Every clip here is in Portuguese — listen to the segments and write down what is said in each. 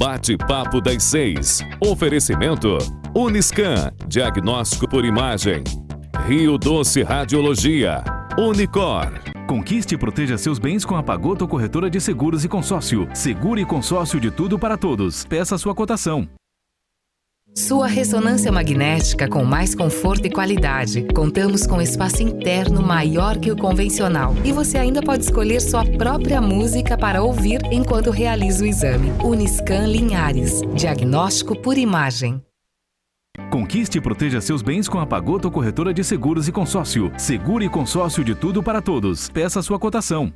Bate-papo das 6. Oferecimento Uniscan, diagnóstico por imagem. Rio Doce Radiologia. Unicor. Conquiste e proteja seus bens com a Pagoto Corretora de Seguros e Consórcio. Seguro e consórcio de tudo para todos. Peça sua cotação. Sua ressonância magnética com mais conforto e qualidade. Contamos com espaço interno maior que o convencional. E você ainda pode escolher sua própria música para ouvir enquanto realiza o exame. Uniscan Linhares. Diagnóstico por imagem. Conquiste e proteja seus bens com a Pagoto Corretora de Seguros e Consórcio. Seguro e consórcio de tudo para todos. Peça sua cotação.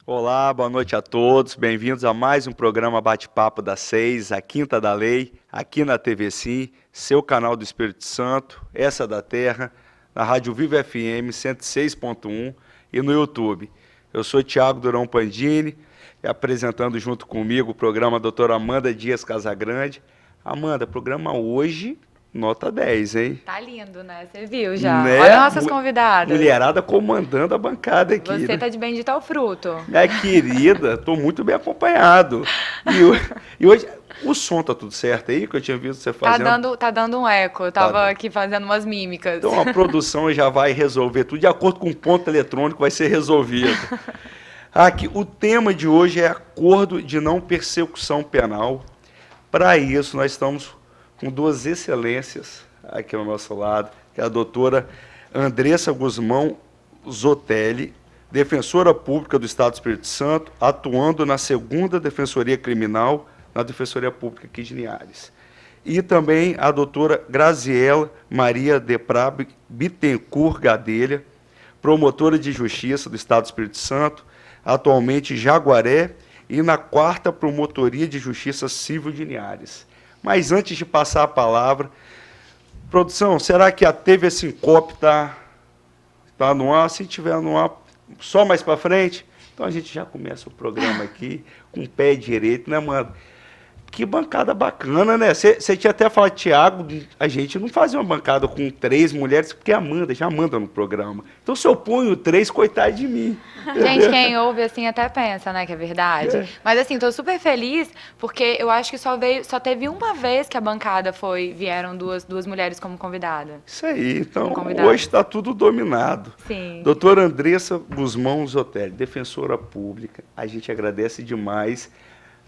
Olá, boa noite a todos. Bem-vindos a mais um programa Bate-Papo das 6, a Quinta da Lei, aqui na TV Sim, seu canal do Espírito Santo, essa da Terra, na Rádio Vivo FM 106.1 e no YouTube. Eu sou Tiago Durão Pandini, e apresentando junto comigo o programa Doutora Amanda Dias Casagrande. Amanda, programa hoje, nota 10, hein? Tá lindo, né? Você viu já. Né? Olha nossas convidadas. Mulherada comandando a bancada aqui. Você né? tá de bendito ao fruto. Minha querida, estou muito bem acompanhado. E hoje, o som tá tudo certo aí, que eu tinha visto você fazendo? Tá dando um eco. Eu tava aqui fazendo umas mímicas. Então a produção já vai resolver tudo, de acordo com o ponto eletrônico vai ser resolvido. Aqui, o tema de hoje é acordo de não persecução penal. Para isso, nós estamos com duas excelências aqui ao nosso lado, que é a doutora Andressa Guzmão Zotelli, defensora pública do Estado do Espírito Santo, atuando na 2ª Defensoria Criminal, na Defensoria Pública aqui de Linhares. E também a doutora Graziela Maria Deprá Bittencourt Gadelha, promotora de Justiça do Estado do Espírito Santo, atualmente em Jaguaré e na 4ª Promotoria de Justiça Civil de Linhares. Mas antes de passar a palavra, produção, será que a TV Sincope está no ar? Se estiver no ar, só mais para frente, então a gente já começa o programa aqui com o pé direito, né, mano? Que bancada bacana, né? Você tinha até falado, Tiago, a gente não fazia uma bancada com 3 mulheres, porque a Amanda já manda no programa. Então, se eu ponho 3, coitado de mim. Gente, quem ouve assim até pensa, né, que é verdade. É. Mas assim, tô super feliz, porque eu acho que só teve uma vez que a bancada vieram duas mulheres como convidada. Isso aí, então hoje está tudo dominado. Sim. Doutora Andressa Guzmão Zotelli, defensora pública, a gente agradece demais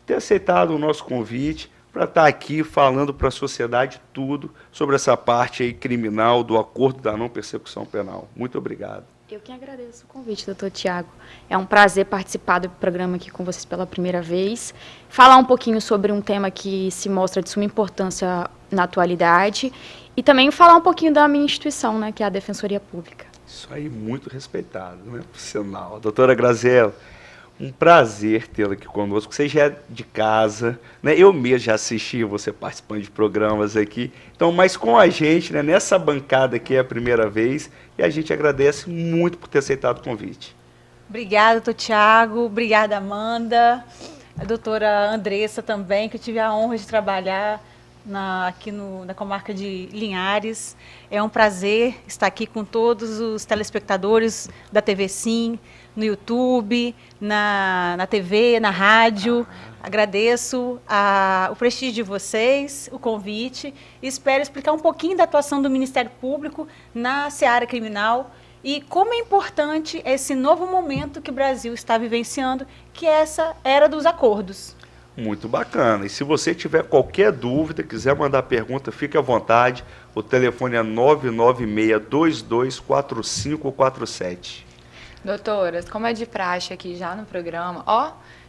ter aceitado o nosso convite para estar aqui falando para a sociedade tudo sobre essa parte aí criminal do acordo da não persecução penal. Muito obrigado. Eu que agradeço o convite, doutor Tiago. É um prazer participar do programa aqui com vocês pela primeira vez. Falar um pouquinho sobre um tema que se mostra de suma importância na atualidade e também falar um pouquinho da minha instituição, né, que é a Defensoria Pública. Isso aí, muito respeitado, né, por sinal. Doutora Graziela, um prazer tê-la aqui conosco. Você já é de casa, né? Eu mesmo já assisti você participando de programas aqui. Então, mas com a gente, né, nessa bancada aqui é a primeira vez, e a gente agradece muito por ter aceitado o convite. Obrigada, doutor Tiago. Obrigada, Amanda. A doutora Andressa também, que eu tive a honra de trabalhar aqui na comarca de Linhares. É um prazer estar aqui com todos os telespectadores da TV Sim, no YouTube, na TV, na rádio. Agradeço o prestígio de vocês, o convite, e espero explicar um pouquinho da atuação do Ministério Público na seara criminal e como é importante esse novo momento que o Brasil está vivenciando, que é essa era dos acordos. Muito bacana. E se você tiver qualquer dúvida, quiser mandar pergunta, fique à vontade. O telefone é 996224547. Doutoras, como é de praxe aqui já no programa,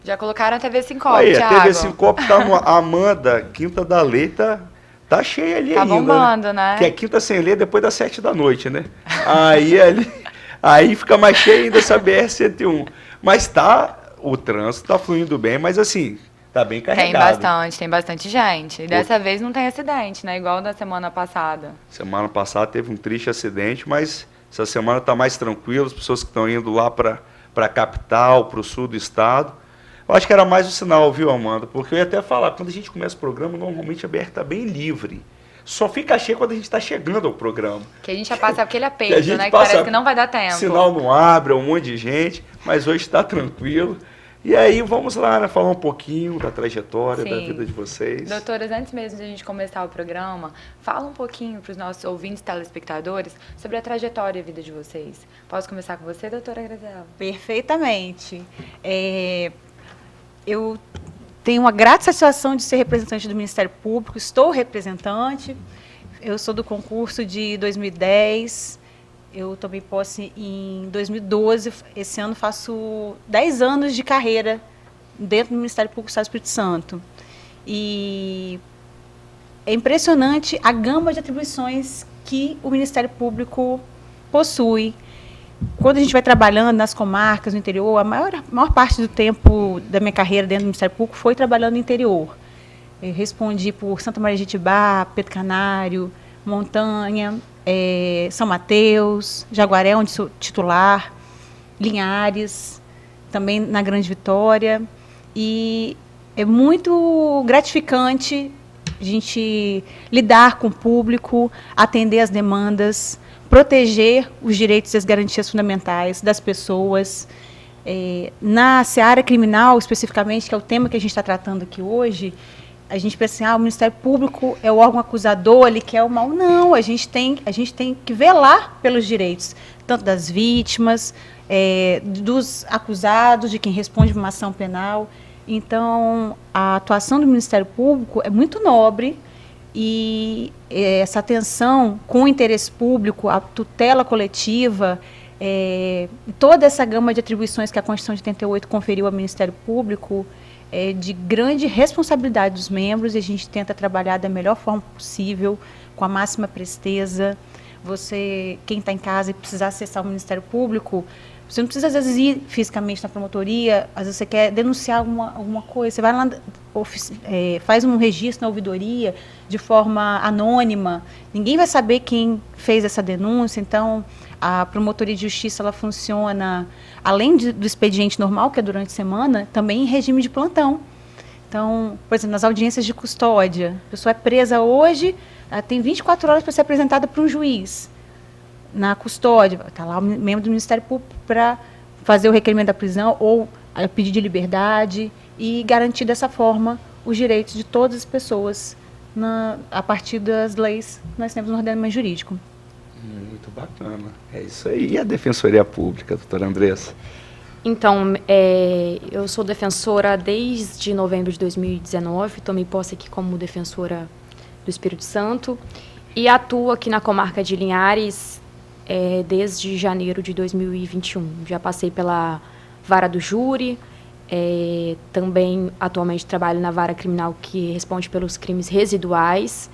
já colocaram a TV Sincope, aí, Thiago. A TV Sincope tá no Amanda, Quinta da Lei, tá cheia ali ainda. Tá bombando, né? Que é quinta sem lei depois das 7 da noite, né? Aí fica mais cheia ainda essa BR-101. Mas o trânsito tá fluindo bem, mas assim, tá bem carregado. Tem bastante gente. E dessa vez não tem acidente, né? Igual da semana passada. Semana passada teve um triste acidente, mas essa semana está mais tranquilo, as pessoas que estão indo lá para a capital, para o sul do estado. Eu acho que era mais um sinal, viu, Amanda? Porque eu ia até falar, quando a gente começa o programa, normalmente a BR está bem livre. só fica cheio quando a gente está chegando ao programa. Que a gente já passa aquele Que a aperto, gente né? Que passa- parece que não vai dar tempo. Sinal não abre, é um monte de gente, mas hoje está tranquilo. E aí vamos lá, né, falar um pouquinho da trajetória, da Sim. vida de vocês. Doutoras, antes mesmo de a gente começar o programa, fala um pouquinho para os nossos ouvintes e telespectadores sobre a trajetória e a vida de vocês. Posso começar com você, doutora Graziela? Perfeitamente. Eu tenho uma grata satisfação de ser representante do Ministério Público, estou representante, eu sou do concurso de 2010, eu tomei posse em 2012, esse ano faço 10 anos de carreira dentro do Ministério Público do Estado do Espírito Santo. E é impressionante a gama de atribuições que o Ministério Público possui. Quando a gente vai trabalhando nas comarcas, no interior, a maior parte do tempo da minha carreira dentro do Ministério Público foi trabalhando no interior. Eu respondi por Santa Maria de Itibá, Pedro Canário, Montanha, São Mateus, Jaguaré, onde sou titular, Linhares, também na Grande Vitória. E é muito gratificante a gente lidar com o público, atender as demandas, proteger os direitos e as garantias fundamentais das pessoas. Na seara criminal, especificamente, que é o tema que a gente está tratando aqui hoje, a gente pensa assim, o Ministério Público é o órgão acusador, ele quer o mal. Não, a gente tem que velar pelos direitos, tanto das vítimas, dos acusados, de quem responde por uma ação penal. Então, a atuação do Ministério Público é muito nobre, e essa atenção com o interesse público, a tutela coletiva, toda essa gama de atribuições que a Constituição de 88 conferiu ao Ministério Público, de grande responsabilidade dos membros, e a gente tenta trabalhar da melhor forma possível, com a máxima presteza. Quem está em casa e precisar acessar o Ministério Público, você não precisa, às vezes, ir fisicamente na promotoria, às vezes você quer denunciar alguma coisa, você vai lá, faz um registro na ouvidoria de forma anônima, ninguém vai saber quem fez essa denúncia. Então, a promotoria de justiça, ela funciona, além do expediente normal, que é durante a semana, também em regime de plantão. Então, por exemplo, nas audiências de custódia, a pessoa é presa hoje, ela tem 24 horas para ser apresentada para um juiz. Na custódia, está lá o membro do Ministério Público para fazer o requerimento da prisão ou pedir de liberdade e garantir dessa forma os direitos de todas as pessoas a partir das leis que nós temos no ordenamento jurídico. Muito bacana. É isso aí. E a Defensoria Pública, doutora Andressa? Então, eu sou defensora desde novembro de 2019, tomei posse aqui como defensora do Espírito Santo e atuo aqui na comarca de Linhares desde janeiro de 2021. Já passei pela vara do júri, também atualmente trabalho na vara criminal que responde pelos crimes residuais.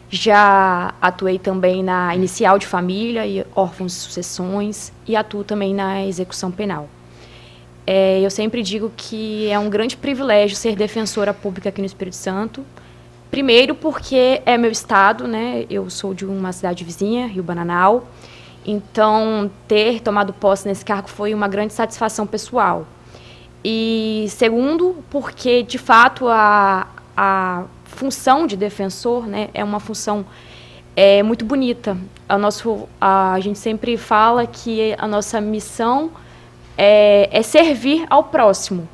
Já atuei também na inicial de família e órfãos de sucessões e atuo também na execução penal. Eu sempre digo que é um grande privilégio ser defensora pública aqui no Espírito Santo. Primeiro porque é meu estado, né? Eu sou de uma cidade vizinha, Rio Bananal. Então, ter tomado posse nesse cargo foi uma grande satisfação pessoal. E segundo, porque, de fato, a função de defensor, né, é uma função muito bonita. A gente sempre fala que a nossa missão é servir ao próximo.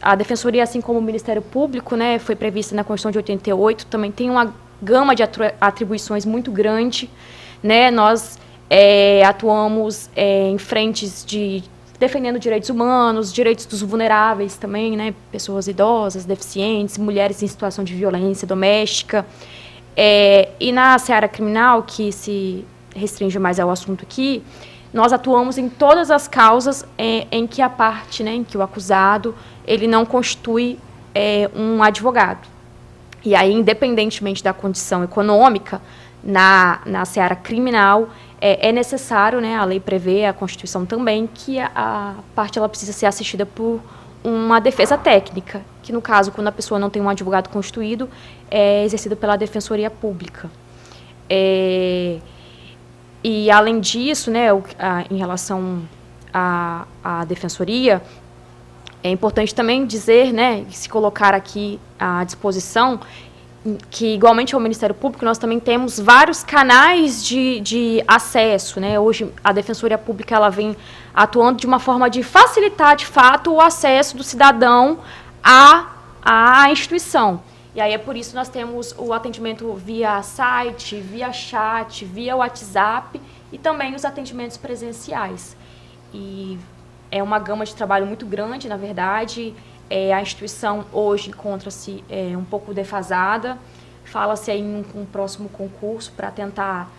A Defensoria, assim como o Ministério Público, né, foi prevista na Constituição de 88, também tem uma gama de atribuições muito grande. Né, nós atuamos em frentes defendendo direitos humanos, direitos dos vulneráveis também, né, pessoas idosas, deficientes, mulheres em situação de violência doméstica. E na seara criminal, que se restringe mais ao assunto aqui, nós atuamos em todas as causas em que a parte, né, em que o acusado, ele não constitui um advogado. E aí, independentemente da condição econômica, na seara criminal, é necessário, né, a lei prevê, a Constituição também, que a parte ela precisa ser assistida por uma defesa técnica, que no caso, quando a pessoa não tem um advogado constituído, é exercida pela Defensoria Pública. E além disso, né, em relação à Defensoria, é importante também dizer, né, se colocar aqui à disposição, que, igualmente ao Ministério Público, nós também temos vários canais de acesso, né? Hoje, a Defensoria Pública ela vem atuando de uma forma de facilitar, de fato, o acesso do cidadão à instituição. E aí é por isso que nós temos o atendimento via site, via chat, via WhatsApp e também os atendimentos presenciais. E é uma gama de trabalho muito grande, na verdade. A instituição hoje encontra-se um pouco defasada. Fala-se aí em um próximo concurso para tentar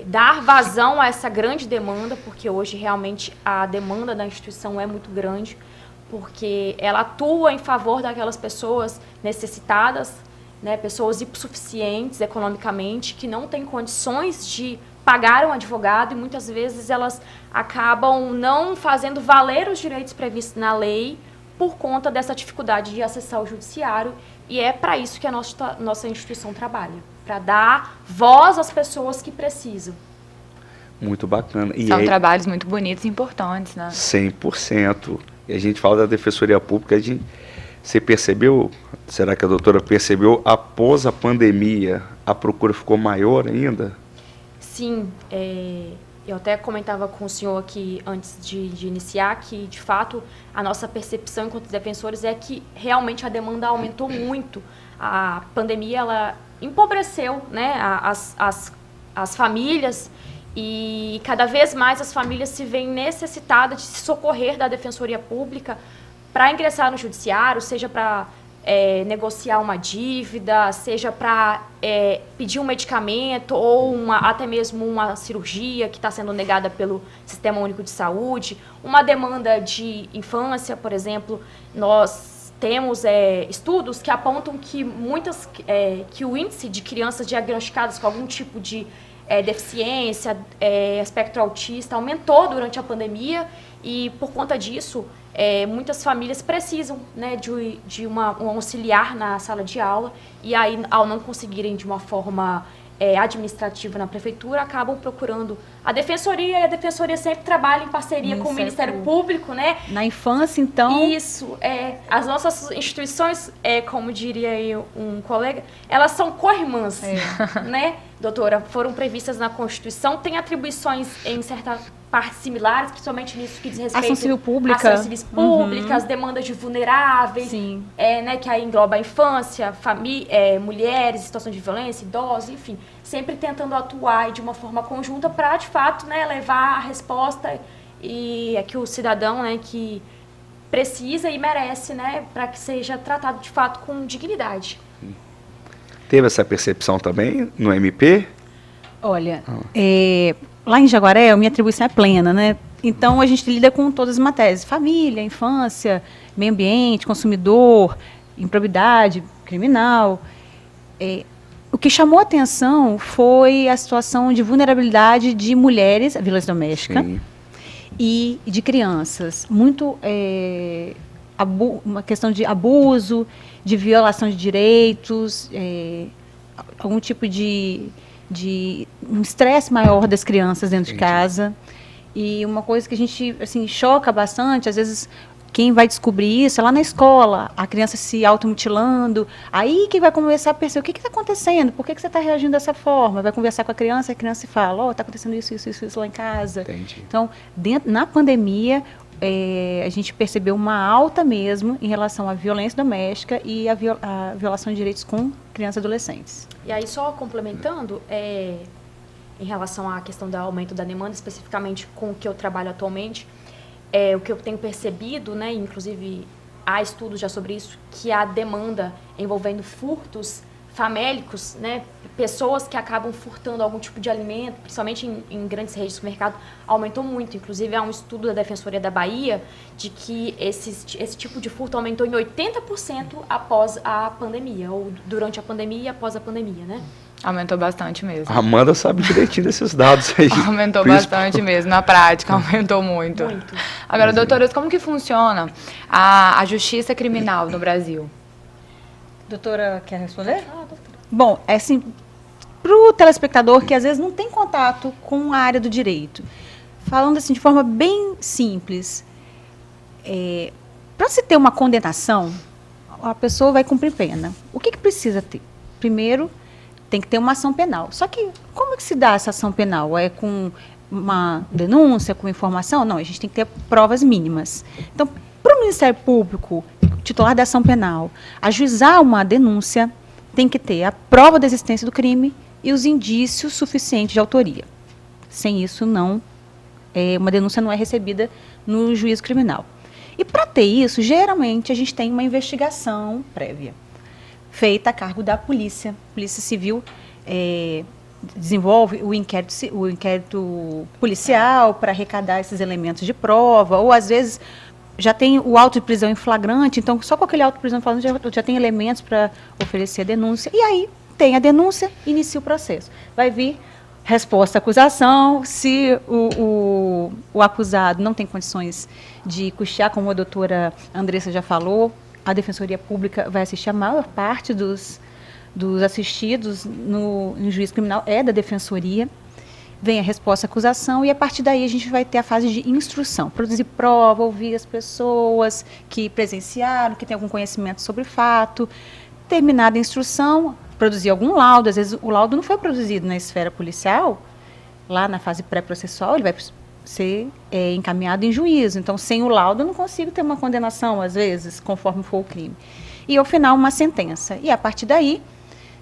dar vazão a essa grande demanda, porque hoje realmente a demanda da instituição é muito grande, porque ela atua em favor daquelas pessoas necessitadas, né, pessoas hipossuficientes economicamente, que não têm condições de pagar um advogado e muitas vezes elas acabam não fazendo valer os direitos previstos na lei por conta dessa dificuldade de acessar o judiciário, e é para isso que a nossa instituição trabalha, para dar voz às pessoas que precisam. Muito bacana. E são trabalhos muito bonitos e importantes, né? 100%. E a gente fala da Defensoria Pública, você percebeu, será que a doutora percebeu, após a pandemia, a procura ficou maior ainda? Sim, eu até comentava com o senhor aqui antes de iniciar que, de fato, a nossa percepção enquanto defensores é que realmente a demanda aumentou muito. A pandemia, ela empobreceu, né, as famílias, e cada vez mais as famílias se veem necessitadas de se socorrer da Defensoria Pública para ingressar no judiciário, seja para negociar uma dívida, seja para pedir um medicamento ou até mesmo uma cirurgia que está sendo negada pelo Sistema Único de Saúde, uma demanda de infância, por exemplo. Nós temos estudos que apontam que que o índice de crianças diagnosticadas com algum tipo de deficiência, espectro autista, aumentou durante a pandemia, e por conta disso, muitas famílias precisam, né, de um auxiliar na sala de aula, e aí, ao não conseguirem de uma forma administrativa na prefeitura, acabam procurando a defensoria, e a defensoria sempre trabalha em parceria com o Ministério Público, né? Na infância, então... Isso, as nossas instituições, como diria aí um colega, elas são co-irmãs, né, doutora? Foram previstas na Constituição, têm atribuições em certa parte similares, principalmente nisso que diz respeito ação civil pública, ação civis pública, as demandas de vulneráveis, né, que aí engloba a infância, mulheres em situação de violência, idosos, enfim, sempre tentando atuar de uma forma conjunta para, de fato, né, levar a resposta e que o cidadão, né, que precisa e merece, né, para que seja tratado de fato com dignidade. Teve essa percepção também no MP? Olha, lá em Jaguaré, a minha atribuição é plena, né? Então, a gente lida com todas as matérias: família, infância, meio ambiente, consumidor, improbidade criminal. O que chamou a atenção foi a situação de vulnerabilidade de mulheres, a violência doméstica, e de crianças. Muito uma questão de abuso, de violação de direitos, algum tipo de um estresse maior das crianças dentro de casa. E uma coisa que a gente, assim, choca bastante, às vezes quem vai descobrir isso é lá na escola, a criança se automutilando, aí que vai começar a perceber o que está acontecendo, por que você está reagindo dessa forma, vai conversar com a criança fala, está acontecendo isso lá em casa. Entendi. Então, na pandemia, a gente percebeu uma alta mesmo em relação à violência doméstica e à violação de direitos com crianças e adolescentes. E aí, só complementando, em relação à questão do aumento da demanda, especificamente com o que eu trabalho atualmente, o que eu tenho percebido, né, inclusive há estudos já sobre isso, que a demanda envolvendo furtos famélicos, né, pessoas que acabam furtando algum tipo de alimento, principalmente em grandes redes de supermercado, aumentou muito. Inclusive, há um estudo da Defensoria da Bahia de que esse tipo de furto aumentou em 80% após a pandemia, ou durante a pandemia e após a pandemia, né? Aumentou bastante mesmo. A Amanda sabe direitinho desses dados aí. Aumentou bastante mesmo, na prática, aumentou muito. Agora, doutoras, como que funciona a justiça criminal no Brasil? Doutora, quer responder? Bom, assim, para o telespectador que às vezes não tem contato com a área do direito, falando assim de forma bem simples, para se ter uma condenação, a pessoa vai cumprir pena. O que precisa ter? Primeiro, tem que ter uma ação penal. Só que como é que se dá essa ação penal? É com uma denúncia, com informação? Não, a gente tem que ter provas mínimas. Então, para o Ministério Público, titular da ação penal, ajuizar uma denúncia, tem que ter a prova da existência do crime e os indícios suficientes de autoria. Sem isso, uma denúncia não é recebida no juízo criminal. E para ter isso, geralmente, a gente tem uma investigação prévia, feita a cargo da polícia. A Polícia Civil desenvolve o inquérito policial para arrecadar esses elementos de prova, ou às vezes já tem o auto de prisão em flagrante, então só com aquele auto de prisão em flagrante já tem elementos para oferecer a denúncia, e aí tem a denúncia, inicia o processo. Vai vir resposta à acusação, se o acusado não tem condições de custear, como a doutora Andressa já falou, a Defensoria Pública vai assistir a maior parte dos assistidos no juízo criminal é da Defensoria, vem a resposta à acusação e a partir daí a gente vai ter a fase de instrução, produzir prova, ouvir as pessoas que presenciaram, que têm algum conhecimento sobre o fato, terminada a instrução, produzir algum laudo, às vezes o laudo não foi produzido na esfera policial, lá na fase pré-processual, ele vai ser encaminhado em juízo. Então, sem o laudo, eu não consigo ter uma condenação, às vezes, conforme for o crime. E, ao final, uma sentença. E, a partir daí,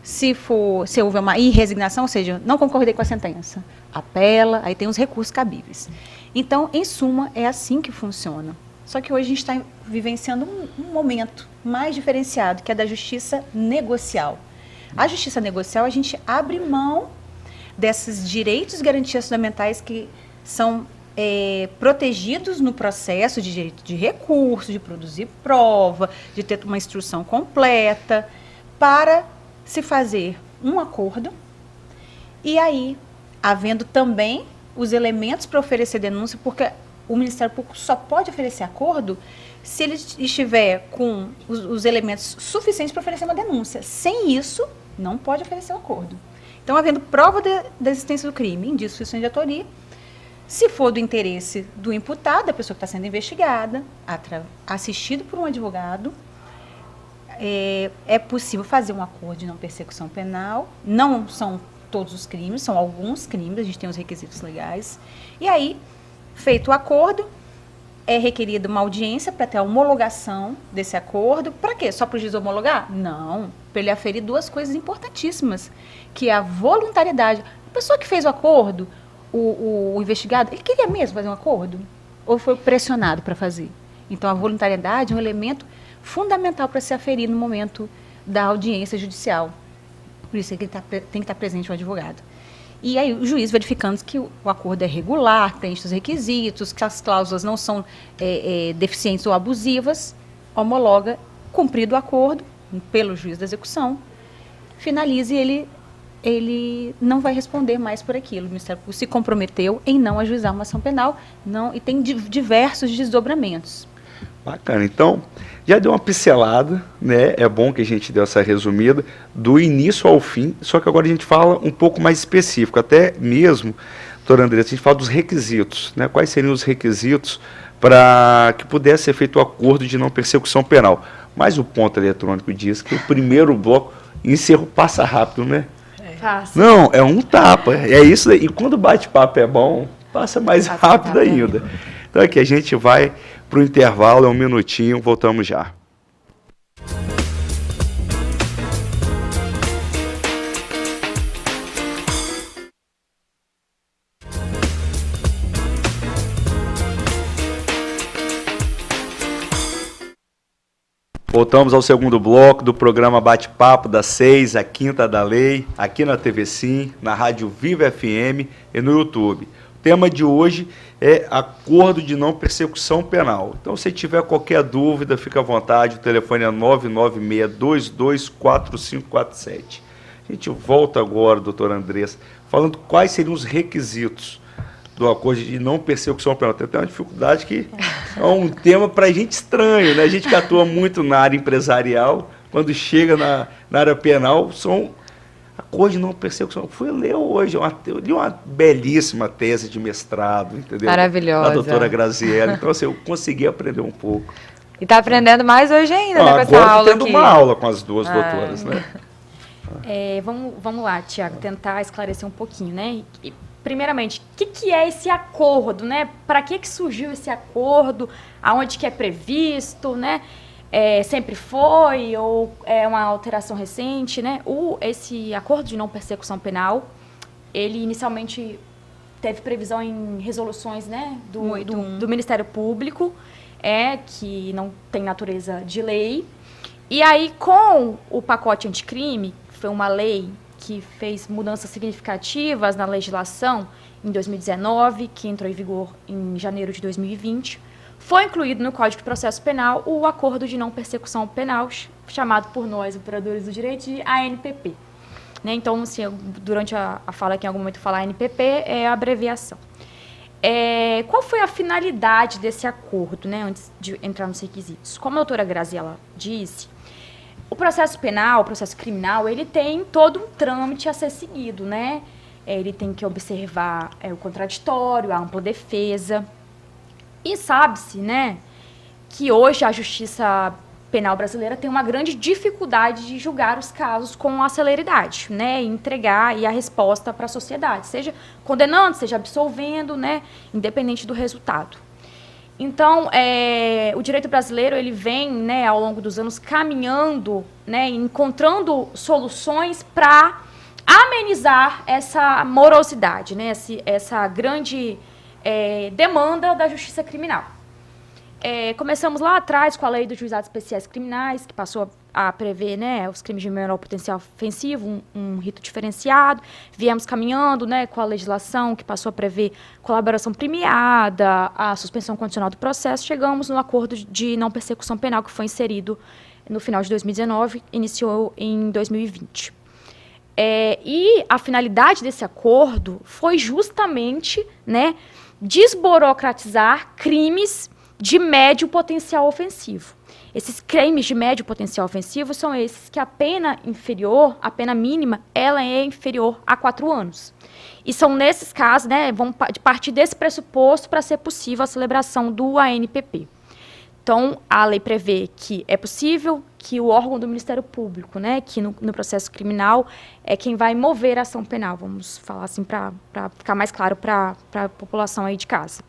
se houver uma irresignação, ou seja, não concordei com a sentença, apela, aí tem os recursos cabíveis. Então, em suma, é assim que funciona. Só que hoje a gente está vivenciando um momento mais diferenciado, que é da justiça negocial. A justiça negocial, a gente abre mão desses direitos e garantias fundamentais que são protegidos no processo de direito de recurso, de produzir prova, de ter uma instrução completa, para se fazer um acordo e aí, havendo também os elementos para oferecer denúncia, porque o Ministério Público só pode oferecer acordo se ele estiver com os elementos suficientes para oferecer uma denúncia. Sem isso, não pode oferecer um acordo. Então, havendo prova da existência do crime, indício suficiente de autoria, se for do interesse do imputado, da pessoa que está sendo investigada, assistido por um advogado, é possível fazer um acordo de não persecução penal. Não são todos os crimes, são alguns crimes, a gente tem os requisitos legais. E aí, feito o acordo, é requerida uma audiência para ter a homologação desse acordo. Para quê? Só para o juiz homologar? Não. Para ele aferir duas coisas importantíssimas, que é a voluntariedade. A pessoa que fez o acordo, o investigado, ele queria mesmo fazer um acordo? Ou foi pressionado para fazer? Então, a voluntariedade é um elemento fundamental para se aferir no momento da audiência judicial. Por isso é que tem que estar presente o advogado. E aí o juiz, verificando que o acordo é regular, preenche os requisitos, que as cláusulas não são deficientes ou abusivas, homologa, cumprido o acordo pelo juiz da execução, finaliza e ele não vai responder mais por aquilo. O Ministério Público se comprometeu em não ajuizar uma ação penal e tem diversos desdobramentos. Bacana. Então, já deu uma pincelada, né? É bom que a gente deu essa resumida, do início ao fim, só que agora a gente fala um pouco mais específico, até mesmo, doutora Andressa, a gente fala dos requisitos, né? Quais seriam os requisitos para que pudesse ser feito o acordo de não persecução penal. Mas o ponto eletrônico diz que o primeiro bloco passa rápido, né? Fácil. Não, é um tapa, é isso aí. E quando o bate-papo é bom, passa mais rápido ainda. Então aqui a gente vai para o intervalo, é um minutinho, voltamos já. Voltamos ao segundo bloco do programa Bate-Papo, das 6 à 5ª da Lei, aqui na TV Sim, na Rádio Viva FM e no YouTube. O tema de hoje é acordo de não persecução penal. Então, se tiver qualquer dúvida, fica à vontade, o telefone é 996224547. A gente volta agora, doutora Andressa, falando quais seriam os requisitos do acordo de não persecução penal. Tem até uma dificuldade que é um tema para a gente estranho, né? A gente que atua muito na área empresarial, quando chega na área penal, são acordo de não persecução. Fui ler hoje, eu li uma belíssima tese de mestrado, entendeu? Maravilhosa. Da doutora Graziella. Então, assim, eu consegui aprender um pouco. E está aprendendo mais hoje ainda, Não, né, com essa agora aula tô tendo aqui. uma aula com as duas doutoras, né? Vamos lá, Tiago, tentar esclarecer um pouquinho, né? Primeiramente, o que é esse acordo, né? Para que surgiu esse acordo? Aonde que é previsto, né? Sempre foi ou é uma alteração recente, né? Esse acordo de não persecução penal, ele inicialmente teve previsão em resoluções, né, do Ministério Público, que não tem natureza de lei. E aí, com o pacote anticrime, foi uma lei que fez mudanças significativas na legislação em 2019, que entrou em vigor em janeiro de 2020, foi incluído no Código de Processo Penal o acordo de não persecução penal, chamado por nós, operadores do direito, de ANPP. Né? Então, assim, durante a fala aqui, em algum momento falar ANPP é a abreviação. Qual foi a finalidade desse acordo, né, antes de entrar nos requisitos? Como a doutora Graziela disse, o processo penal, o processo criminal, ele tem todo um trâmite a ser seguido, né? Ele tem que observar o contraditório, a ampla defesa. E sabe-se, né, que hoje a justiça penal brasileira tem uma grande dificuldade de julgar os casos com a celeridade, né, e entregar a resposta para a sociedade, seja condenando, seja absolvendo, né, independente do resultado. Então, o direito brasileiro, ele vem, né, ao longo dos anos, caminhando, né, encontrando soluções para amenizar essa morosidade, né, essa grande demanda da justiça criminal. Começamos lá atrás com a Lei dos Juizados Especiais Criminais, que passou a prever, né, os crimes de menor potencial ofensivo, um rito diferenciado. Viemos caminhando, né, com a legislação que passou a prever colaboração premiada, a suspensão condicional do processo. Chegamos no acordo de não persecução penal, que foi inserido no final de 2019, iniciou em 2020. E a finalidade desse acordo foi justamente, né, desburocratizar crimes de médio potencial ofensivo. Esses crimes de médio potencial ofensivo são esses que a pena mínima, ela é inferior a 4 anos. E são nesses casos, né, vão partir desse pressuposto para ser possível a celebração do ANPP. Então, a lei prevê que é possível que o órgão do Ministério Público, né, que no processo criminal é quem vai mover a ação penal, vamos falar assim para ficar mais claro para a população aí de casa.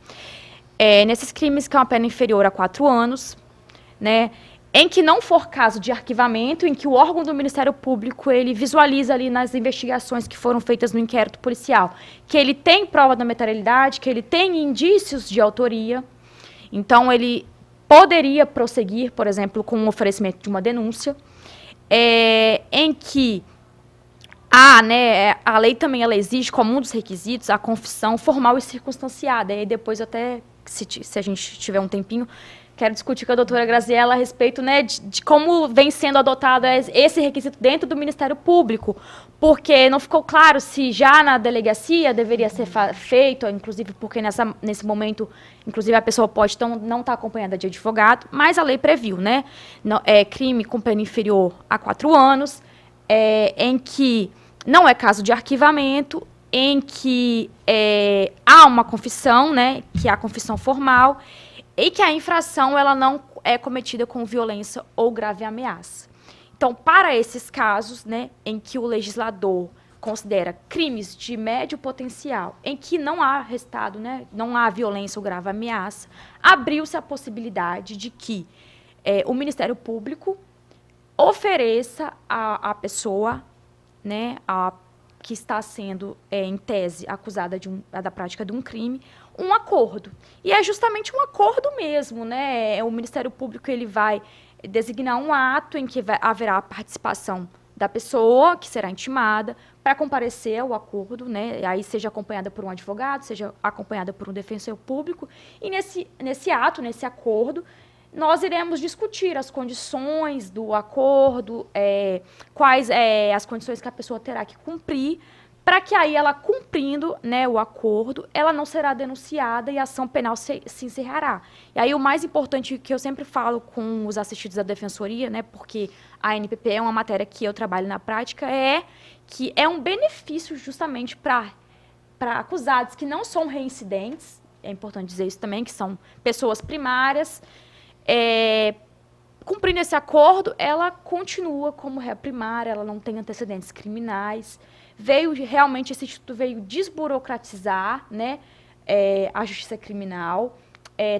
Nesses crimes que é uma pena inferior a 4 anos, né, em que não for caso de arquivamento, em que o órgão do Ministério Público ele visualiza ali nas investigações que foram feitas no inquérito policial, que ele tem prova da materialidade, que ele tem indícios de autoria, então ele poderia prosseguir, por exemplo, com o oferecimento de uma denúncia, em que a lei também ela exige, como um dos requisitos, a confissão formal e circunstanciada. E depois até, se a gente tiver um tempinho, quero discutir com a doutora Graziela a respeito, né, de como vem sendo adotado esse requisito dentro do Ministério Público, porque não ficou claro se já na delegacia deveria ser feito, inclusive porque nesse momento, inclusive a pessoa pode não estar acompanhada de advogado, mas a lei previu, né, crime com pena inferior a 4 anos, em que não é caso de arquivamento, em que há uma confissão, né, que é a confissão formal, e que a infração ela não é cometida com violência ou grave ameaça. Então, para esses casos, né, em que o legislador considera crimes de médio potencial, em que não há restado, né, não há violência ou grave ameaça, abriu-se a possibilidade de que o Ministério Público ofereça à pessoa, né, que está sendo, em tese, acusada da prática de um crime, um acordo. E é justamente um acordo mesmo, né? O Ministério Público ele vai designar um ato em que haverá a participação da pessoa que será intimada para comparecer ao acordo, né? Aí seja acompanhada por um advogado, seja acompanhada por um defensor público. E nesse ato, nesse acordo, nós iremos discutir as condições do acordo, quais as condições que a pessoa terá que cumprir, para que aí ela cumprindo, né, o acordo, ela não será denunciada e a ação penal se encerrará. E aí o mais importante que eu sempre falo com os assistidos da defensoria, né, porque a ANPP é uma matéria que eu trabalho na prática, que é um benefício justamente para acusados que não são reincidentes, é importante dizer isso também, que são pessoas primárias, Cumprindo esse acordo, ela continua como réu primária, ela não tem antecedentes criminais. Realmente, esse instituto veio desburocratizar, né, a justiça criminal,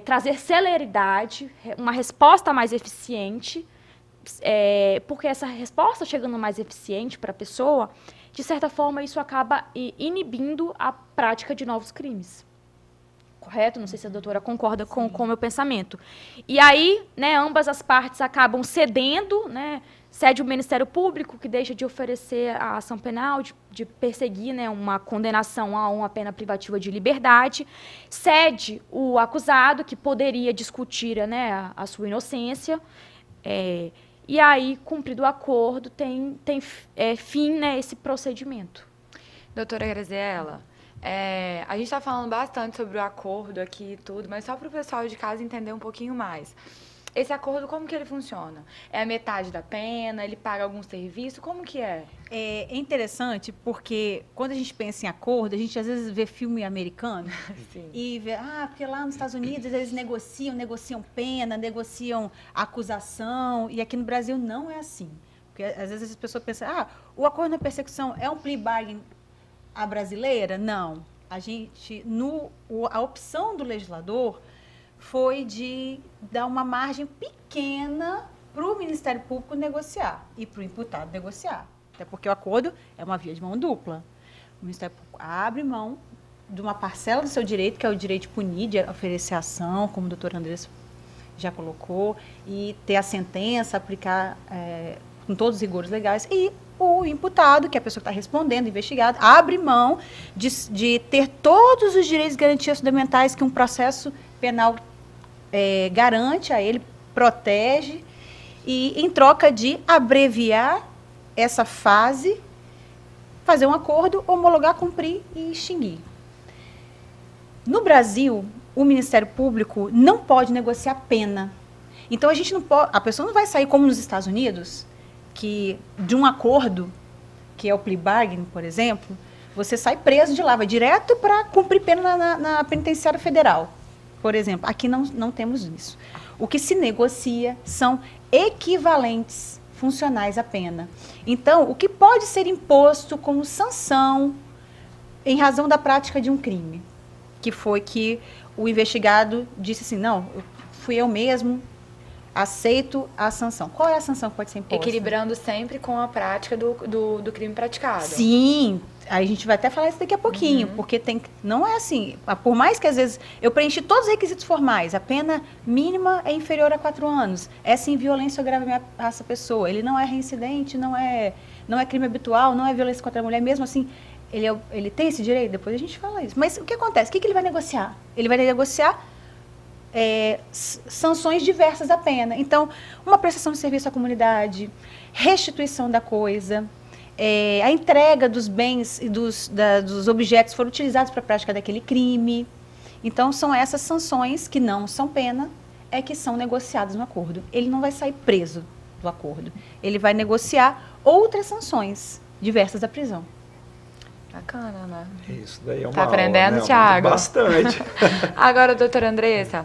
trazer celeridade, uma resposta mais eficiente, porque essa resposta chegando mais eficiente para a pessoa, de certa forma, isso acaba inibindo a prática de novos crimes. Correto? Não sei se a doutora concorda com o meu pensamento. E aí, né, ambas as partes acabam cedendo, né, cede o Ministério Público, que deixa de oferecer a ação penal, de perseguir, né, uma condenação a uma pena privativa de liberdade, cede o acusado, que poderia discutir, né, a sua inocência, e aí, cumprido o acordo, tem fim, né, esse procedimento. Doutora Graziela, a gente está falando bastante sobre o acordo aqui e tudo, mas só para o pessoal de casa entender um pouquinho mais. Esse acordo, como que ele funciona? É a metade da pena? Ele paga algum serviço? Como que é? É interessante porque quando a gente pensa em acordo, a gente às vezes vê filme americano e vê, porque lá nos Estados Unidos eles negociam pena, negociam acusação, e aqui no Brasil não é assim. Porque às vezes as pessoas pensam, o acordo na persecução é um plea bargain à brasileira? Não. A opção do legislador foi de dar uma margem pequena para o Ministério Público negociar e para o imputado negociar. Até porque o acordo é uma via de mão dupla. O Ministério Público abre mão de uma parcela do seu direito, que é o direito de punir, de oferecer ação, como o doutor Andrés já colocou, e ter a sentença, aplicar com todos os rigores legais, e o imputado, que é a pessoa que está respondendo, investigado, abre mão de ter todos os direitos e garantias fundamentais que um processo penal garante a ele, protege, e em troca de abreviar essa fase, fazer um acordo, homologar, cumprir e extinguir. No Brasil, o Ministério Público não pode negociar pena. Então, a pessoa não vai sair como nos Estados Unidos, que de um acordo, que é o plea bargain, por exemplo, você sai preso de lá, vai direto para cumprir pena na penitenciária federal. Por exemplo, aqui não temos isso. O que se negocia são equivalentes funcionais à pena. Então, o que pode ser imposto como sanção em razão da prática de um crime, que foi que o investigado disse assim, não, fui eu mesmo, aceito a sanção. Qual é a sanção que pode ser imposta? Equilibrando sempre com a prática do crime praticado. Sim, aí a gente vai até falar isso daqui a pouquinho, porque não é assim, por mais que às vezes eu preenchi todos os requisitos formais, a pena mínima é inferior a 4 anos, é sem violência ou grave a essa pessoa, ele não é reincidente, não é crime habitual, não é violência contra a mulher, mesmo assim, ele tem esse direito? Depois a gente fala isso. Mas o que acontece? O que ele vai negociar? Ele vai negociar sanções diversas à pena. Então, uma prestação de serviço à comunidade, restituição da coisa, a entrega dos bens e dos objetos que foram utilizados para a prática daquele crime. Então, são essas sanções que não são pena, que são negociadas no acordo. Ele não vai sair preso do acordo. Ele vai negociar outras sanções diversas da prisão. Bacana, né? Isso daí é uma Tá aprendendo, aula, né? Thiago? Bastante. Agora, doutora Andressa,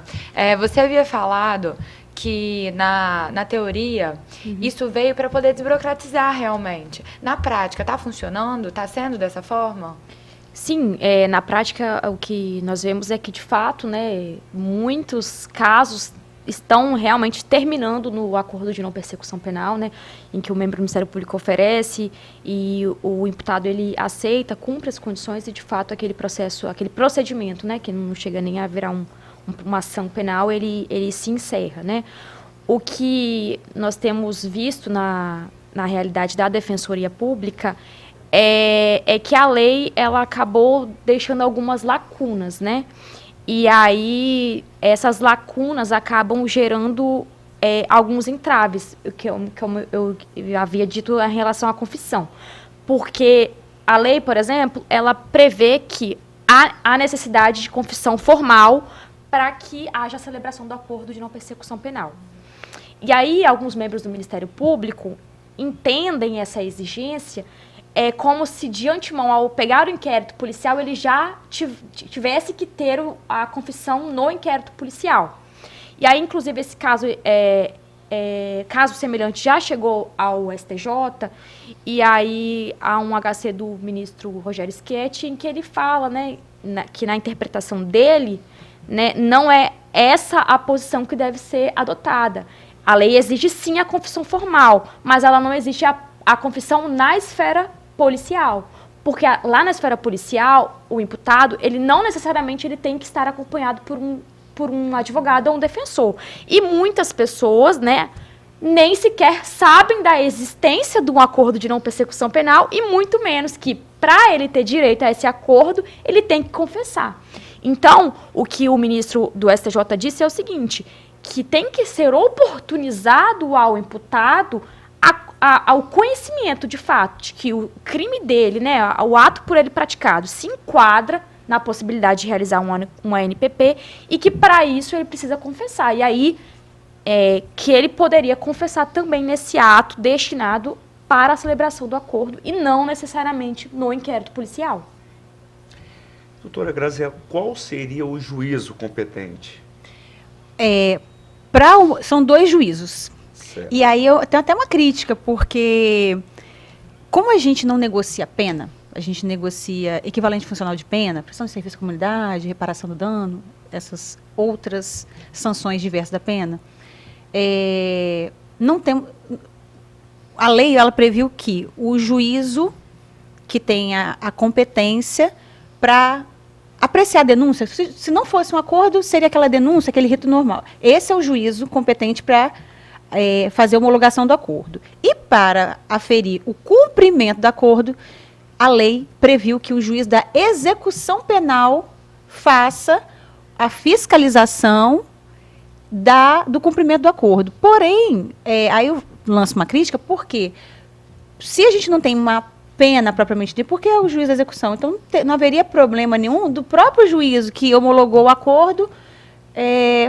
você havia falado que na teoria isso veio para poder desburocratizar realmente. Na prática, está funcionando? Está sendo dessa forma? Sim, na prática o que nós vemos é que, de fato, né, muitos casos estão realmente terminando no acordo de não persecução penal, né, em que o membro do Ministério Público oferece e o imputado ele aceita, cumpre as condições e, de fato, aquele procedimento, né, que não chega nem a virar uma ação penal, ele se encerra, né. O que nós temos visto na realidade da Defensoria Pública é que a lei ela acabou deixando algumas lacunas, né? E aí essas lacunas acabam gerando alguns entraves, que eu havia dito em relação à confissão. Porque a lei, por exemplo, ela prevê que há necessidade de confissão formal para que haja a celebração do acordo de não persecução penal. E aí alguns membros do Ministério Público entendem essa exigência como se, de antemão, ao pegar o inquérito policial, ele já tivesse que ter a confissão no inquérito policial. E aí, inclusive, esse caso, caso semelhante já chegou ao STJ, e aí há um HC do ministro Rogério Schetti, em que ele fala, né, que na interpretação dele, né, não é essa a posição que deve ser adotada. A lei exige sim a confissão formal, mas ela não exige a confissão na esfera policial. Porque lá na esfera policial, o imputado, ele não necessariamente ele tem que estar acompanhado por um advogado ou um defensor. E muitas pessoas, né, nem sequer sabem da existência de um acordo de não persecução penal e muito menos que, para ele ter direito a esse acordo, ele tem que confessar. Então, o que o ministro do STJ disse é o seguinte, que tem que ser oportunizado ao imputado ao conhecimento de fato de que o crime dele, né, o ato por ele praticado, se enquadra na possibilidade de realizar uma NPP e que para isso ele precisa confessar. E aí que ele poderia confessar também nesse ato destinado para a celebração do acordo e não necessariamente no inquérito policial. Doutora Graziela, qual seria o juízo competente? São 2 juízos. Certo. E aí eu tenho até uma crítica, porque como a gente não negocia pena, a gente negocia equivalente funcional de pena, prestação de serviço à comunidade, reparação do dano, essas outras sanções diversas da pena, não tem, a lei ela previu que o juízo que tenha a competência para apreciar a denúncia, se não fosse um acordo, seria aquela denúncia, aquele rito normal. Esse é o juízo competente para fazer a homologação do acordo. E para aferir o cumprimento do acordo, a lei previu que o juiz da execução penal faça a fiscalização do cumprimento do acordo. Porém, aí eu lanço uma crítica, porque se a gente não tem uma pena propriamente dita, por que é o juiz da execução? Então, não haveria problema nenhum do próprio juízo que homologou o acordo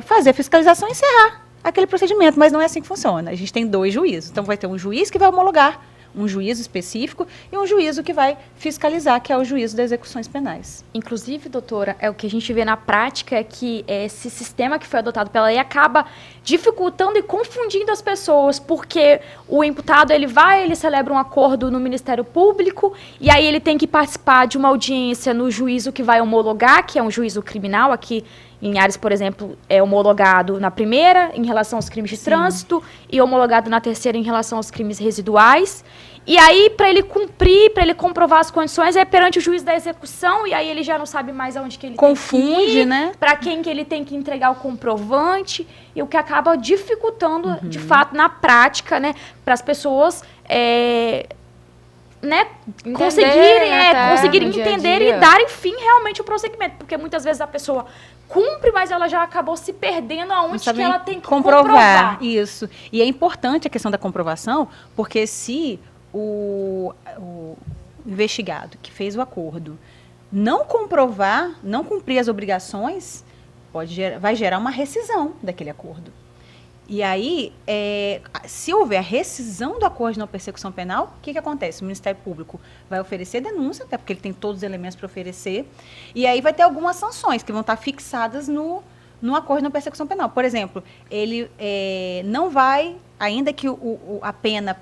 fazer a fiscalização e encerrar aquele procedimento, mas não é assim que funciona. A gente tem 2 juízos. Então, vai ter um juiz que vai homologar um juízo específico e um juízo que vai fiscalizar, que é o juízo das execuções penais. Inclusive, doutora, o que a gente vê na prática é que esse sistema que foi adotado pela lei acaba dificultando e confundindo as pessoas, porque o imputado, ele celebra um acordo no Ministério Público e aí ele tem que participar de uma audiência no juízo que vai homologar, que é um juízo criminal. Aqui em Ares, por exemplo, é homologado na primeira em relação aos crimes de trânsito e homologado na terceira em relação aos crimes residuais. E aí, para ele cumprir, para ele comprovar as condições, é perante o juiz da execução, e aí ele já não sabe mais aonde que ele confunde, tem que ir, né? Para quem que ele tem que entregar o comprovante, e o que acaba dificultando, de fato, na prática, né, para as pessoas conseguirem entender e darem fim realmente ao prosseguimento, porque muitas vezes a pessoa cumpre, mas ela já acabou se perdendo aonde que ela tem que comprovar. Isso. E é importante a questão da comprovação, porque se o investigado que fez o acordo não comprovar, não cumprir as obrigações, vai gerar uma rescisão daquele acordo. E aí, se houver rescisão do acordo de não persecução penal, o que acontece? O Ministério Público vai oferecer denúncia, até porque ele tem todos os elementos para oferecer, e aí vai ter algumas sanções que vão estar fixadas no acordo de não persecução penal. Por exemplo, ele não vai, ainda que a pena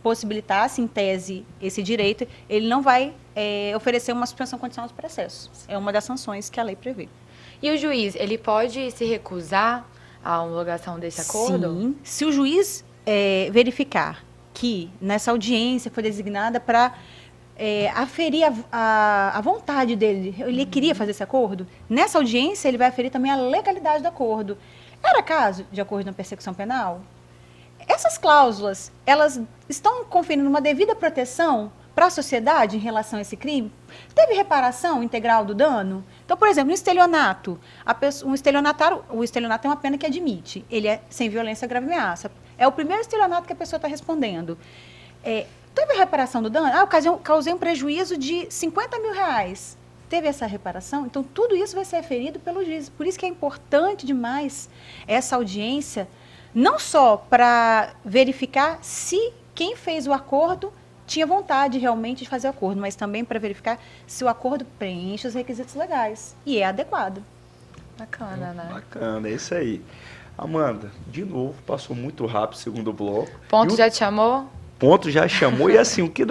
possibilitasse, em tese, esse direito, ele não vai oferecer uma suspensão condicional do processo. É uma das sanções que a lei prevê. E o juiz, ele pode se recusar à homologação desse acordo? Sim. Se o juiz verificar que nessa audiência foi designada para aferir a vontade dele, ele queria fazer esse acordo, nessa audiência ele vai aferir também a legalidade do acordo. Era caso de acordo de não persecução penal? Essas cláusulas, elas estão conferindo uma devida proteção para a sociedade em relação a esse crime? Teve reparação integral do dano? Então, por exemplo, no estelionato, o estelionato é uma pena que admite, ele é sem violência, grave ameaça. É o primeiro estelionato que a pessoa está respondendo. Teve reparação do dano? Eu causei um prejuízo de 50 mil reais. Teve essa reparação? Então, tudo isso vai ser aferido pelo juiz. Por isso que é importante demais essa audiência, não só para verificar se quem fez o acordo tinha vontade realmente de fazer o acordo, mas também para verificar se o acordo preenche os requisitos legais e é adequado. Bacana, né? Bacana, é isso aí. Amanda, de novo, passou muito rápido o segundo bloco. Ponto já te chamou? Ponto já chamou, e assim, o que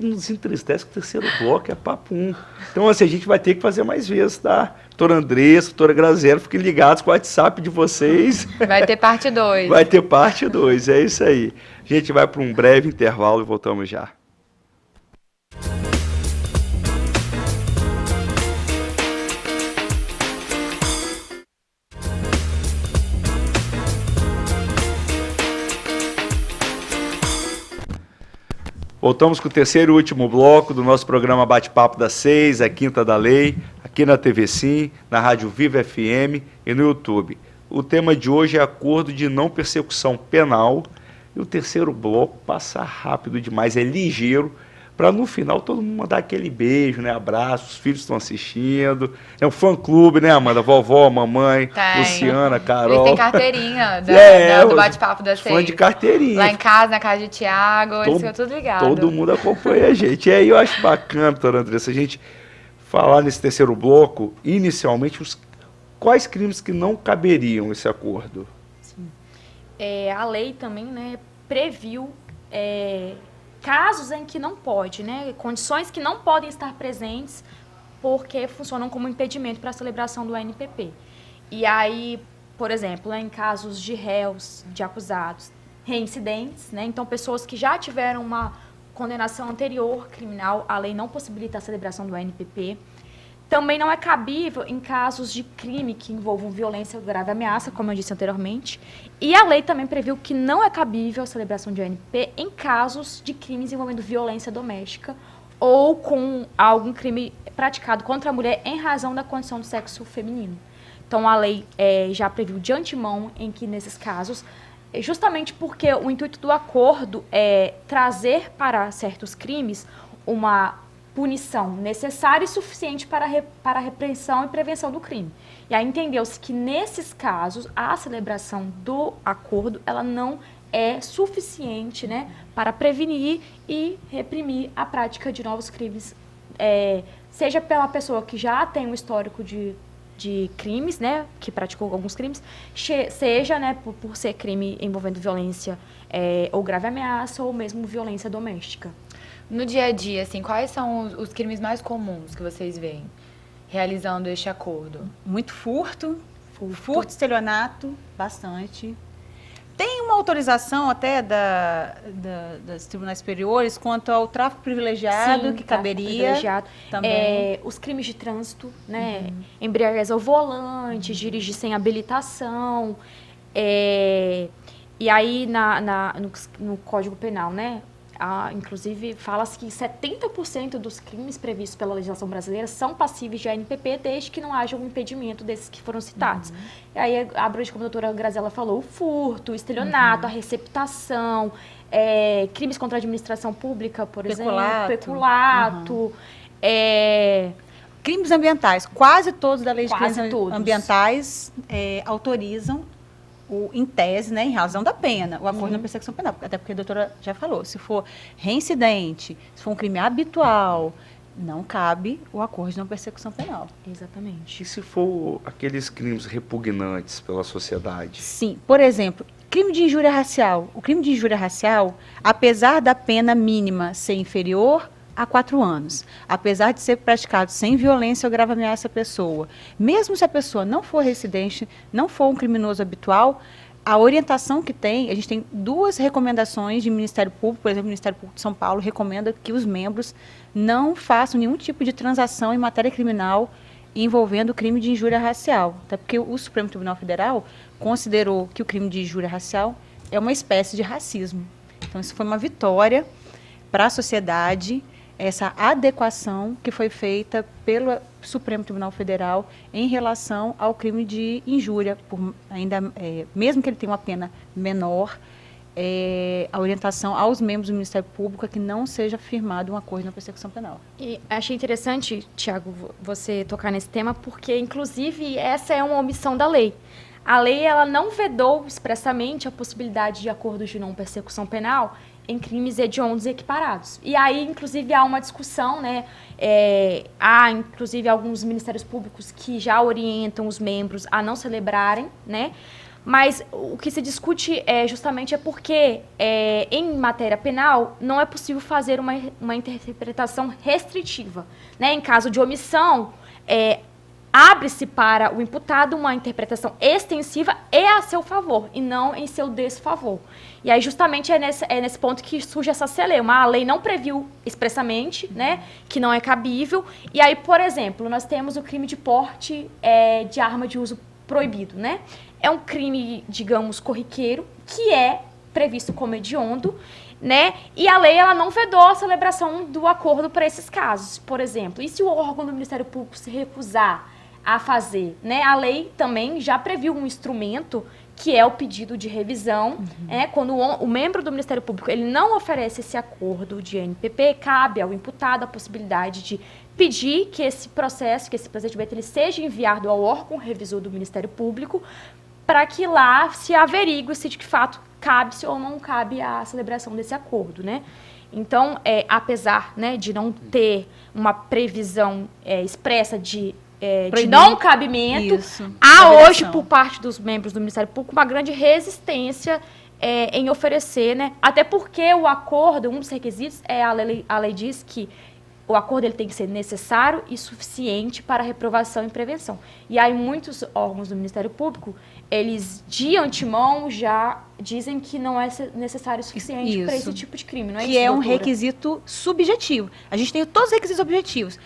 nos entristece que o terceiro bloco é papo 1. Então, assim, a gente vai ter que fazer mais vezes, tá? Doutora Andressa, doutora Graziella, fiquem ligados com o WhatsApp de vocês. Vai ter parte 2. Vai ter parte 2, é isso aí. A gente vai para um breve intervalo e voltamos já. Voltamos com o terceiro e último bloco do nosso programa Bate-Papo das 6, a Quinta da Lei, aqui na TV Sim, na Rádio Viva FM e no YouTube. O tema de hoje é acordo de não persecução penal, e o terceiro bloco passa rápido demais, é ligeiro, para no final todo mundo mandar aquele beijo, né, abraço, os filhos estão assistindo, é um fã-clube, né, Amanda? Vovó, mamãe, tem. Luciana, Carol. Eles têm carteirinha do Bate-Papo das 6. Fã de carteirinha. Lá em casa, na casa de Tiago, eles ficam tudo ligados. Todo mundo acompanha a gente. E aí eu acho bacana, doutora Andressa, a gente falar nesse terceiro bloco, inicialmente, quais crimes que não caberiam esse acordo. Sim. A lei também, né, previu casos em que não pode, né, condições que não podem estar presentes porque funcionam como impedimento para a celebração do ANPP. E aí, por exemplo, em casos de réus, de acusados, reincidentes, né, então pessoas que já tiveram uma condenação anterior criminal, a lei não possibilita a celebração do ANPP. Também não é cabível em casos de crime que envolvam violência ou grave ameaça, como eu disse anteriormente. E a lei também previu que não é cabível a celebração de ANPP em casos de crimes envolvendo violência doméstica ou com algum crime praticado contra a mulher em razão da condição do sexo feminino. Então, a lei já previu de antemão em que, nesses casos, justamente porque o intuito do acordo é trazer para certos crimes uma punição necessária e suficiente para a repressão e prevenção do crime. E aí entendeu-se que, nesses casos, a celebração do acordo ela não é suficiente, né, para prevenir e reprimir a prática de novos crimes, seja pela pessoa que já tem um histórico de crimes, né, que praticou alguns crimes, seja, né, por ser crime envolvendo violência ou grave ameaça ou mesmo violência doméstica. No dia a dia, assim, quais são os crimes mais comuns que vocês veem realizando este acordo? Muito furto, estelionato, bastante. Tem uma autorização até das tribunais superiores quanto ao tráfico privilegiado, que caberia privilegiado. Também. Os crimes de trânsito, né? Embriaguez ao volante, dirigir sem habilitação. E aí, no Código Penal, né? Inclusive, fala-se que 70% dos crimes previstos pela legislação brasileira são passíveis de ANPP, desde que não haja um impedimento desses que foram citados. E aí, abrange, como a doutora Graziella falou, o furto, o estelionato, a receptação, crimes contra a administração pública, por exemplo, peculato. Crimes ambientais. Quase todos da lei de crimes ambientais autorizam em tese, né, em razão da pena, o acordo na persecução penal. Até porque a doutora já falou, se for reincidente, se for um crime habitual, não cabe o acordo de não persecução penal. Exatamente. E se for aqueles crimes repugnantes pela sociedade? Sim. Por exemplo, crime de injúria racial. O crime de injúria racial, apesar da pena mínima ser inferior a 4 anos, apesar de ser praticado sem violência ou grave ameaça à pessoa, mesmo se a pessoa não for reincidente, não for um criminoso habitual, a orientação que tem, a gente tem 2 recomendações de Ministério Público, por exemplo, o Ministério Público de São Paulo recomenda que os membros não façam nenhum tipo de transação em matéria criminal envolvendo crime de injúria racial, até porque o Supremo Tribunal Federal considerou que o crime de injúria racial é uma espécie de racismo. Então, isso foi uma vitória para a sociedade, essa adequação que foi feita pelo Supremo Tribunal Federal em relação ao crime de injúria, mesmo que ele tenha uma pena menor, a orientação aos membros do Ministério Público é que não seja firmado um acordo na persecução penal. E achei interessante, Tiago, você tocar nesse tema, porque, inclusive, essa é uma omissão da lei. A lei ela não vedou expressamente a possibilidade de acordos de não persecução penal em crimes hediondos e equiparados. E aí, inclusive, há uma discussão, né? Há, inclusive, alguns ministérios públicos que já orientam os membros a não celebrarem, né? Mas o que se discute justamente porque em matéria penal não é possível fazer uma interpretação restritiva. Né? Em caso de omissão, abre-se para o imputado uma interpretação extensiva e a seu favor, e não em seu desfavor. E aí, justamente, é nesse ponto que surge essa celeuma. A lei não previu expressamente, né, que não é cabível. E aí, por exemplo, nós temos o crime de porte de arma de uso proibido, né? É um crime, digamos, corriqueiro, que é previsto como hediondo, né? E a lei ela não vedou a celebração do acordo para esses casos, por exemplo. E se o órgão do Ministério Público se recusar a fazer, né? A lei também já previu um instrumento que é o pedido de revisão, quando o membro do Ministério Público ele não oferece esse acordo de NPP, cabe ao imputado a possibilidade de pedir que esse procedimento ele seja enviado ao órgão revisor do Ministério Público para que lá se averigue se de fato cabe-se ou não cabe a celebração desse acordo, né? Então, apesar, né, de não ter uma previsão expressa de não cabimento, há hoje, por parte dos membros do Ministério Público, uma grande resistência em oferecer, né? Até porque o acordo, um dos requisitos, a lei diz que o acordo ele tem que ser necessário e suficiente para reprovação e prevenção. E aí muitos órgãos do Ministério Público, eles de antemão já dizem que não é necessário o suficiente para esse tipo de crime, não é isso, que é um doutora? requisito subjetivo. A gente tem todos os requisitos objetivos.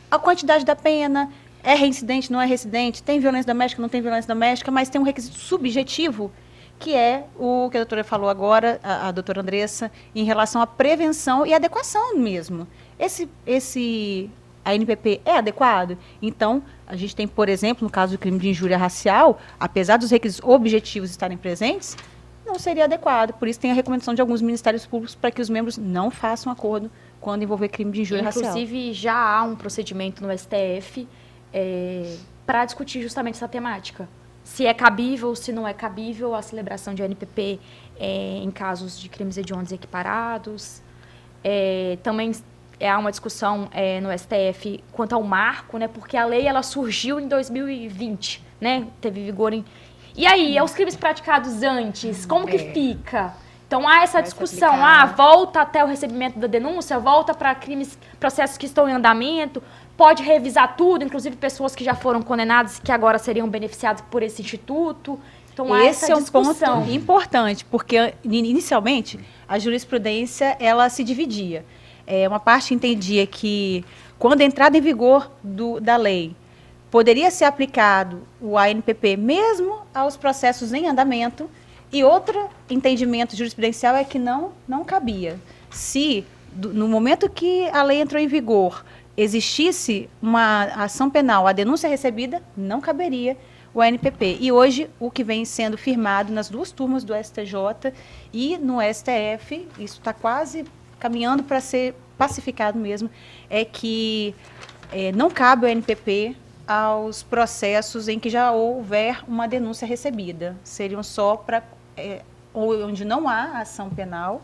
A quantidade da pena, é reincidente, não é reincidente, tem violência doméstica, não tem violência doméstica, mas tem um requisito subjetivo, que é o que a doutora falou agora, a doutora Andressa, em relação à prevenção e adequação mesmo. A NPP é adequado? Então, a gente tem, por exemplo, no caso do crime de injúria racial, apesar dos requisitos objetivos estarem presentes, não seria adequado. Por isso tem a recomendação de alguns ministérios públicos para que os membros não façam acordo quando envolver crime de injúria racial. Inclusive, já há um procedimento no STF para discutir justamente essa temática. Se é cabível, se não é cabível a celebração de NPP em casos de crimes hediondos equiparados. Também há uma discussão no STF quanto ao marco, né, porque a lei ela surgiu em 2020, né, teve vigor em... E aí, os crimes praticados antes, como que fica? Então, há essa discussão, volta até o recebimento da denúncia, volta para processos que estão em andamento, pode revisar tudo, inclusive pessoas que já foram condenadas que agora seriam beneficiadas por esse instituto. Então, há essa discussão. Esse é um ponto importante, porque inicialmente a jurisprudência ela se dividia. Uma parte entendia que, quando a entrada em vigor da lei, poderia ser aplicado o ANPP mesmo aos processos em andamento, e outro entendimento jurisprudencial é que não cabia. Se, no momento que a lei entrou em vigor, existisse uma ação penal, a denúncia recebida, não caberia o ANPP. E hoje, o que vem sendo firmado nas duas turmas do STJ e no STF, isso está quase caminhando para ser pacificado mesmo, é que não cabe o ANPP aos processos em que já houver uma denúncia recebida. Seriam só para onde não há ação penal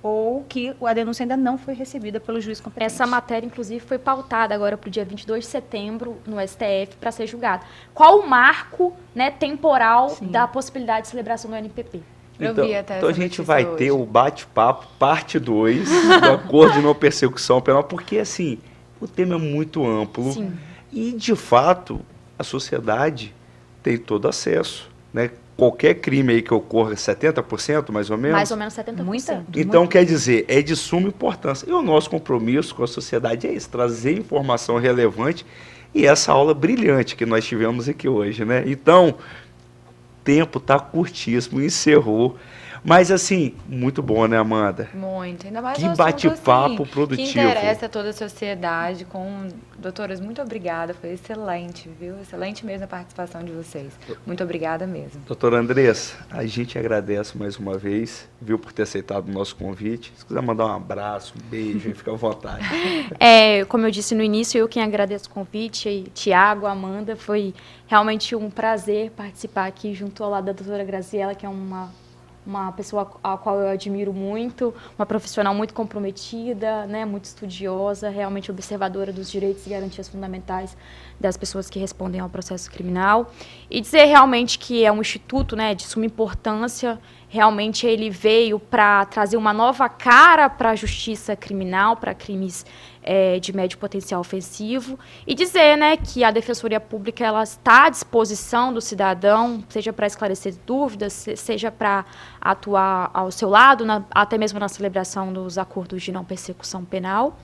ou que a denúncia ainda não foi recebida pelo juiz competente. Essa matéria, inclusive, foi pautada agora para o dia 22 de setembro no STF para ser julgada. Qual o marco, né, temporal da possibilidade de celebração do NPP? Então a gente vai ter o bate-papo, parte 2, do acordo de não persecução penal, porque, assim, o tema é muito amplo. Sim. E, de fato, a sociedade tem todo acesso, né? Qualquer crime aí que ocorra, 70%, mais ou menos? Mais ou menos 70%. Então, quer dizer, é de suma importância. E o nosso compromisso com a sociedade é esse, trazer informação relevante e essa aula brilhante que nós tivemos aqui hoje, né? Então, o tempo está curtíssimo, encerrou. Mas, assim, muito bom, né, Amanda? Muito. Ainda mais que bate-papo produtivo. Que interessa a toda a sociedade. Doutoras, muito obrigada. Foi excelente, viu? Excelente mesmo a participação de vocês. Muito obrigada mesmo. Doutora Andressa, a gente agradece mais uma vez, viu, por ter aceitado o nosso convite. Se quiser mandar um abraço, um beijo, fica à vontade. Como eu disse no início, eu quem agradeço o convite, Tiago, Amanda, foi realmente um prazer participar aqui junto ao lado da doutora Graziela, que é uma uma pessoa a qual eu admiro muito, uma profissional muito comprometida, né, muito estudiosa, realmente observadora dos direitos e garantias fundamentais das pessoas que respondem ao processo criminal. E dizer realmente que é um instituto, né, de suma importância. Realmente ele veio para trazer uma nova cara para a justiça criminal, para crimes de médio potencial ofensivo, e dizer, né, que a Defensoria Pública ela está à disposição do cidadão, seja para esclarecer dúvidas, seja para atuar ao seu lado, até mesmo na celebração dos acordos de não persecução penal.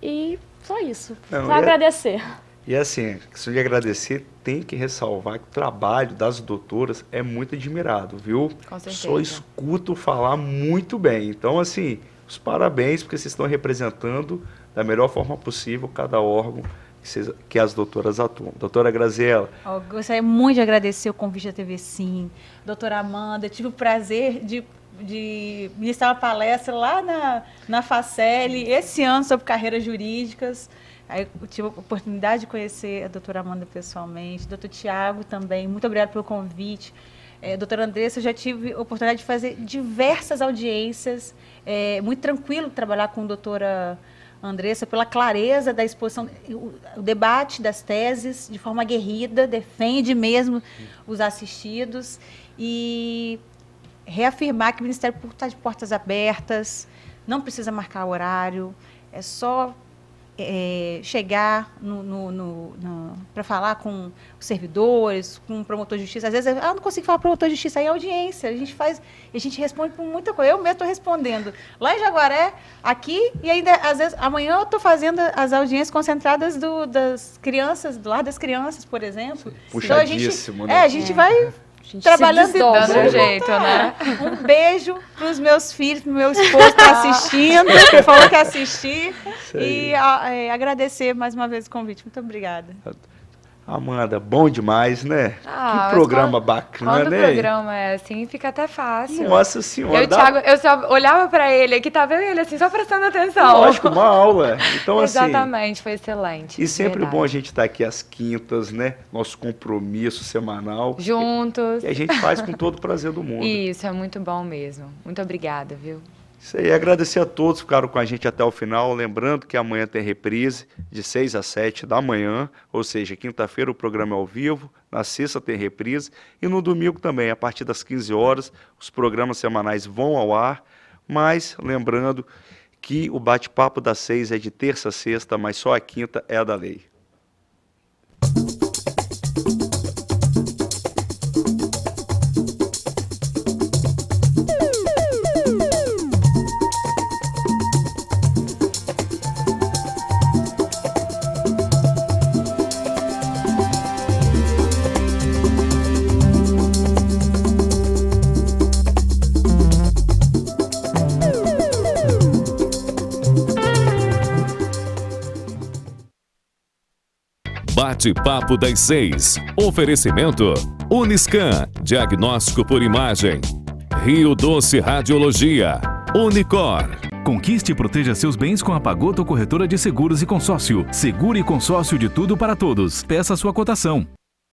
E só isso. Só agradecer. E assim, questão de agradecer, tem que ressalvar que o trabalho das doutoras é muito admirado, viu? Com certeza. Só escuto falar muito bem. Então, assim, os parabéns, porque vocês estão representando da melhor forma possível cada órgão que as doutoras atuam. Doutora Graziela. Gostaria muito de agradecer o convite da TV Sim. Doutora Amanda, tive o prazer de ministrar uma palestra lá na Faceli, esse ano, sobre carreiras jurídicas. Aí eu tive a oportunidade de conhecer a doutora Amanda pessoalmente, doutor Tiago também, muito obrigada pelo convite. Doutora Andressa, eu já tive a oportunidade de fazer diversas audiências, muito tranquilo trabalhar com a doutora Andressa, pela clareza da exposição, o debate das teses, de forma aguerrida, defende mesmo os assistidos, e reafirmar que o Ministério Público está de portas abertas, não precisa marcar horário, é só chegar para falar com os servidores, com o promotor de justiça. Às vezes, eu não consigo falar promotor de justiça, aí é audiência, a gente responde por muita coisa. Eu mesmo estou respondendo lá em Jaguaré, aqui, e ainda, às vezes, amanhã eu estou fazendo as audiências concentradas das crianças, do lar das crianças, por exemplo. Puxadíssimo, então, a gente vai trabalhando dando um jeito, né? Um beijo para os meus filhos, para o meu esposo que está assistindo, que falou que ia assistir. E agradecer mais uma vez o convite. Muito obrigada. Amanda, bom demais, né? Que programa bacana, quando né? O programa é assim, fica até fácil. Nossa Senhora. Thiago, eu só olhava para ele, que tava ele assim, só prestando atenção. Lógico, uma aula. Então, exatamente, foi excelente. E sempre bom a gente estar aqui às quintas, né? Nosso compromisso semanal. Juntos. E a gente faz com todo o prazer do mundo. Isso, é muito bom mesmo. Muito obrigada, viu? Isso aí, agradecer a todos que ficaram com a gente até o final, lembrando que amanhã tem reprise de 6 às 7 da manhã, ou seja, quinta-feira o programa é ao vivo, na sexta tem reprise e no domingo também, a partir das 15 horas, os programas semanais vão ao ar, mas lembrando que o bate-papo das 6 é de terça a sexta, mas só a quinta é a da lei. Bate-papo das 6. Oferecimento Uniscan, diagnóstico por imagem. Rio Doce Radiologia. Unicor. Conquiste e proteja seus bens com a Pagotto Corretora de Seguros e Consórcio. Seguro e consórcio de tudo para todos. Peça sua cotação.